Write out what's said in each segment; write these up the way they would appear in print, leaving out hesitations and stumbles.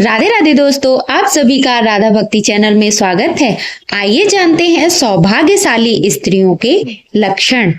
राधे राधे दोस्तों, आप सभी का राधा भक्ति चैनल में स्वागत है। आइए जानते हैं सौभाग्यशाली स्त्रियों के लक्षण।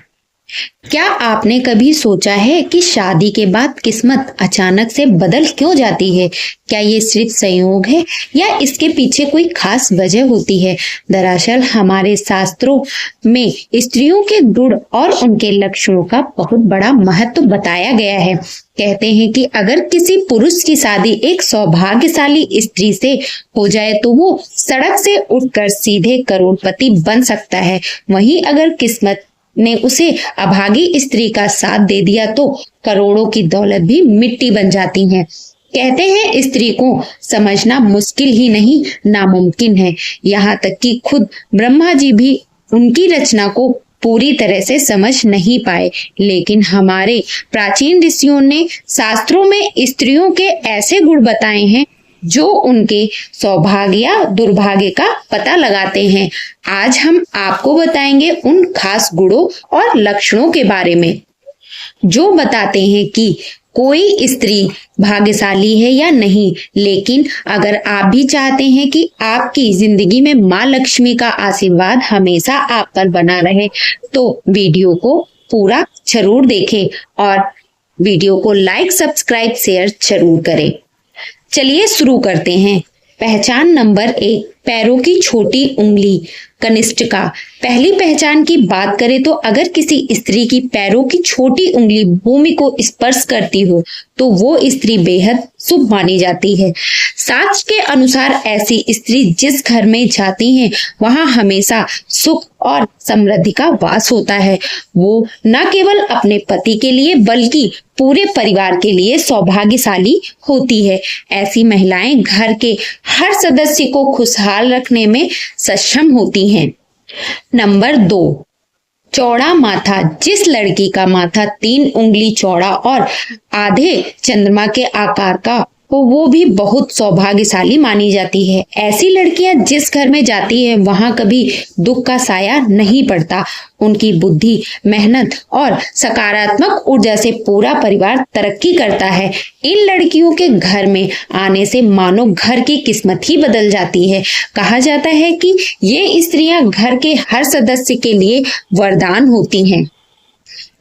क्या आपने कभी सोचा है कि शादी के बाद किस्मत अचानक से बदल क्यों जाती है? क्या ये सिर्फ संयोग है या इसके पीछे कोई खास वजह होती है? दरअसल हमारे शास्त्रों में स्त्रियों के गुण और उनके लक्षणों का बहुत बड़ा महत्व बताया गया है। कहते हैं कि अगर किसी पुरुष की शादी एक सौभाग्यशाली स्त्री से हो जाए तो वो सड़क से उठकर सीधे करोड़पति बन सकता है। वहीं अगर किस्मत ने उसे अभागी स्त्री का साथ दे दिया तो करोड़ों की दौलत भी मिट्टी बन जाती है। कहते हैं स्त्री को समझना मुश्किल ही नहीं नामुमकिन है। यहाँ तक कि खुद ब्रह्मा जी भी उनकी रचना को पूरी तरह से समझ नहीं पाए, लेकिन हमारे प्राचीन ऋषियों ने शास्त्रों में स्त्रियों के ऐसे गुण बताए हैं जो उनके सौभाग्य या दुर्भाग्य का पता लगाते हैं। आज हम आपको बताएंगे उन खास गुणों और लक्षणों के बारे में जो बताते हैं कि कोई स्त्री भाग्यशाली है या नहीं। लेकिन अगर आप भी चाहते हैं कि आपकी जिंदगी में माँ लक्ष्मी का आशीर्वाद हमेशा आप पर बना रहे तो वीडियो को पूरा जरूर देखें और वीडियो को लाइक, सब्सक्राइब, शेयर जरूर करें। चलिए शुरू करते हैं। पहचान नंबर 1, पैरों की छोटी उंगली कनिष्ठिका। पहली पहचान की बात करें तो अगर किसी स्त्री की पैरों की छोटी उंगली भूमि को स्पर्श करती हो तो वो स्त्री बेहद शुभ मानी जाती है। शास्त्र के अनुसार ऐसी स्त्री जिस घर में जाती हैं वहां हमेशा सुख और समृद्धि का वास होता है। वो न केवल अपने पति के लिए बल्कि पूरे परिवार के लिए सौभाग्यशाली होती है। ऐसी महिलाएं घर के हर सदस्य को खुशहाल रखने में सक्षम होती हैं। नंबर 2, चौड़ा माथा। जिस लड़की का माथा 3 उंगली चौड़ा और आधे चंद्रमा के आकार का हो वो भी बहुत सौभाग्यशाली मानी जाती है। ऐसी लड़कियां जिस घर में जाती है वहां कभी दुख का साया नहीं पड़ता। उनकी बुद्धि, मेहनत और सकारात्मक ऊर्जा से पूरा परिवार तरक्की करता है। इन लड़कियों के घर में आने से मानो घर की किस्मत ही बदल जाती है। कहा जाता है कि ये स्त्रियां घर के हर सदस्य के लिए वरदान होती हैं।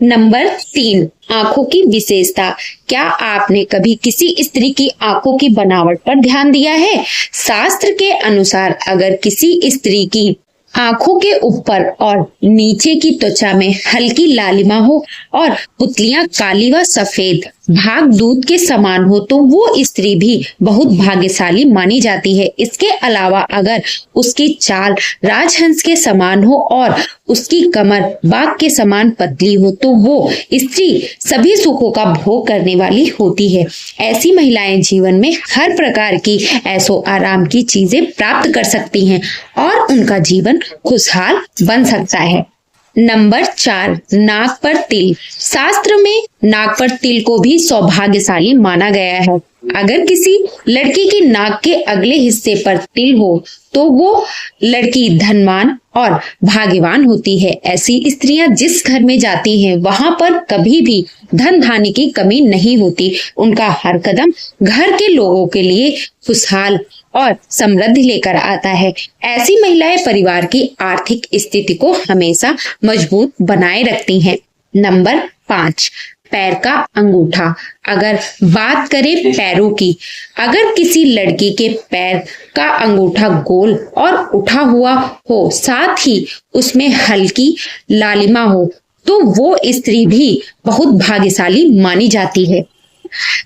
नंबर 3, आंखों की विशेषता। क्या आपने कभी किसी स्त्री की आंखों की बनावट पर ध्यान दिया है? शास्त्र के अनुसार अगर किसी स्त्री की आंखों के ऊपर और नीचे की त्वचा में हल्की लालिमा हो और पुतलियां काली व सफेद भाग दूध के समान हो तो वो स्त्री भी बहुत भाग्यशाली मानी जाती है। इसके अलावा अगर उसकी चाल राजहंस के समान हो और उसकी कमर बाघ के समान पतली हो तो वो स्त्री सभी सुखों का भोग करने वाली होती है। ऐसी महिलाएं जीवन में हर प्रकार की ऐशो आराम की चीजें प्राप्त कर सकती हैं और उनका जीवन खुशहाल बन सकता है। नंबर 4, नाक पर तिल। शास्त्र में नाक पर तिल को भी सौभाग्यशाली माना गया है। अगर किसी लड़की की नाक के अगले हिस्से पर तिल हो तो वो लड़की धनवान और भाग्यवान होती है। ऐसी स्त्रियां जिस घर में जाती हैं वहां पर कभी भी धन धान्य की कमी नहीं होती। उनका हर कदम घर के लोगों के लिए खुशहाल और समृद्धि लेकर आता है। ऐसी महिलाएं परिवार की आर्थिक स्थिति को हमेशा मजबूत बनाए रखती हैं। नंबर 5, पैर का अंगूठा। अगर बात करें पैरों की, अगर किसी लड़की के पैर का अंगूठा गोल और उठा हुआ हो साथ ही उसमें हल्की लालिमा हो तो वो स्त्री भी बहुत भाग्यशाली मानी जाती है।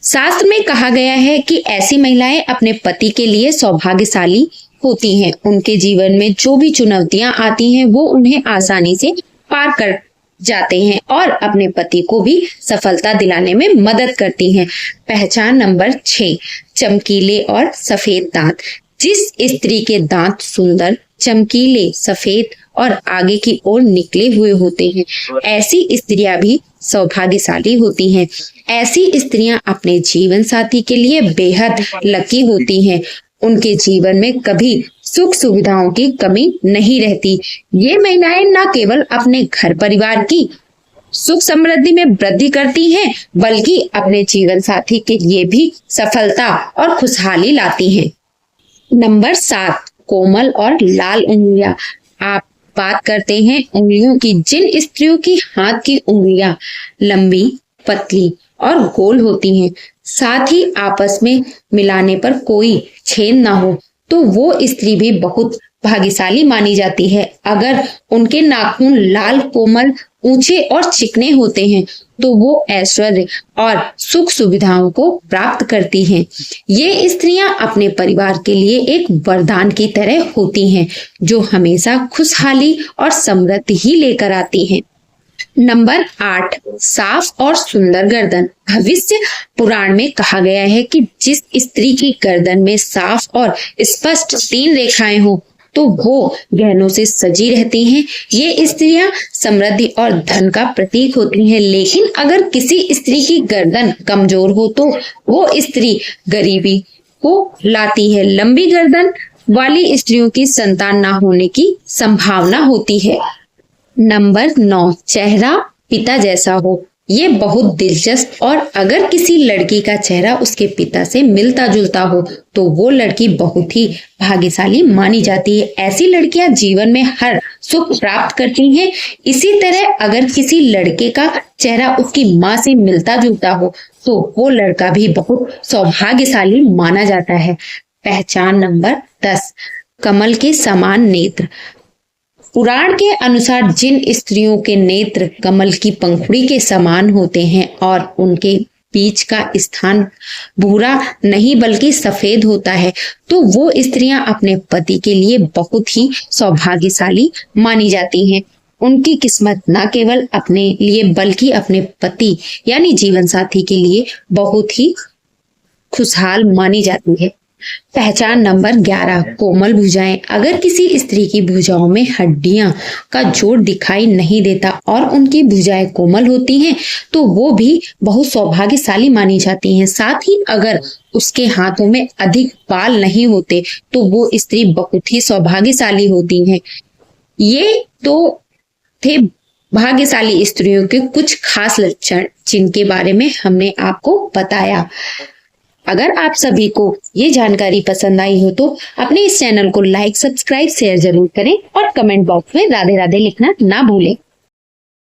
शास्त्र में कहा गया है कि ऐसी महिलाएं अपने पति के लिए सौभाग्यशाली होती हैं। उनके जीवन में जो भी चुनौतियां आती हैं वो उन्हें आसानी से पार कर जाते हैं और अपने पति को भी सफलता दिलाने में मदद करती हैं। पहचान नंबर 6, चमकीले और सफेद दांत। जिस स्त्री के दांत सुंदर, चमकीले, सफेद और आगे की ओर निकले हुए होते हैं ऐसी स्त्रियां भी सौभाग्यशाली होती हैं। ऐसी स्त्रियां अपने जीवन साथी के लिए बेहद लकी होती हैं। उनके जीवन में कभी सुख सुविधाओं की कमी नहीं रहती। ये महिलाएं न केवल अपने घर परिवार की सुख समृद्धि में वृद्धि करती हैं, बल्कि अपने जीवन साथी के लिए भी सफलता और खुशहाली लाती हैं। नंबर 7, कोमल और लाल उंगलियां। आप बात करते हैं उंगलियों की। जिन स्त्रियों की हाथ की उंगलियां लंबी, पतली और गोल होती हैं, साथ ही आपस में मिलाने पर कोई छेद ना हो, तो वो स्त्री भी बहुत भाग्यशाली मानी जाती है। अगर उनके नाखून लाल, कोमल, ऊंचे और चिकने होते हैं, तो वो ऐश्वर्य और सुख सुविधाओं को प्राप्त करती हैं। ये स्त्रियां अपने परिवार के लिए एक वरदान की तरह होती हैं, जो हमेशा खुशहाली और समृद्धि ही लेकर आती हैं। नंबर 8, साफ और सुंदर गर्दन। भविष्य पुराण में कहा गया है कि जिस स्त्री की गर्दन में साफ और स्पष्ट 3 रेखाएं हो, तो वो गहनों से सजी रहती हैं। ये स्त्रियां समृद्धि और धन का प्रतीक होती हैं। लेकिन अगर किसी स्त्री की गर्दन कमजोर हो, तो वो स्त्री गरीबी को लाती है। लंबी गर्दन वाली स्त्रियों की संतान ना होने की संभावना होती है। नंबर 9, चेहरा पिता जैसा हो। ये बहुत दिलचस्प, और अगर किसी लड़की का चेहरा उसके पिता से मिलता जुलता हो, तो वो लड़की बहुत ही भाग्यशाली मानी जाती है। ऐसी लड़कियां जीवन में हर सुख प्राप्त करती हैं। इसी तरह अगर किसी लड़के का चेहरा उसकी माँ से मिलता जुलता हो, तो वो लड़का भी बहुत सौभाग्यशाली माना जाता है। पहचान नंबर 10, कमल के समान नेत्र। पुराण के अनुसार जिन स्त्रियों के नेत्र कमल की पंखुड़ी के समान होते हैं और उनके बीच का स्थान भूरा नहीं बल्कि सफेद होता है, तो वो स्त्रियां अपने पति के लिए बहुत ही सौभाग्यशाली मानी जाती हैं। उनकी किस्मत न केवल अपने लिए बल्कि अपने पति यानी जीवन साथी के लिए बहुत ही खुशहाल मानी जाती है। पहचान नंबर 11, कोमल भुजाएं। अगर किसी स्त्री की भुजाओं में हड्डियां का जोड़ दिखाई नहीं देता और उनकी भुजाएं कोमल होती हैं, तो वो भी बहुत सौभाग्यशाली मानी जाती हैं। साथ ही अगर उसके हाथों में अधिक बाल नहीं होते, तो वो स्त्री बहुत ही सौभाग्यशाली होती हैं। ये तो थे भाग्यशाली स्त्रियों के कुछ खास लक्षण, जिनके बारे में हमने आपको बताया। अगर आप सभी को ये जानकारी पसंद आई हो, तो अपने इस चैनल को लाइक, सब्सक्राइब, शेयर जरूर करें और कमेंट बॉक्स में राधे राधे लिखना ना भूलें।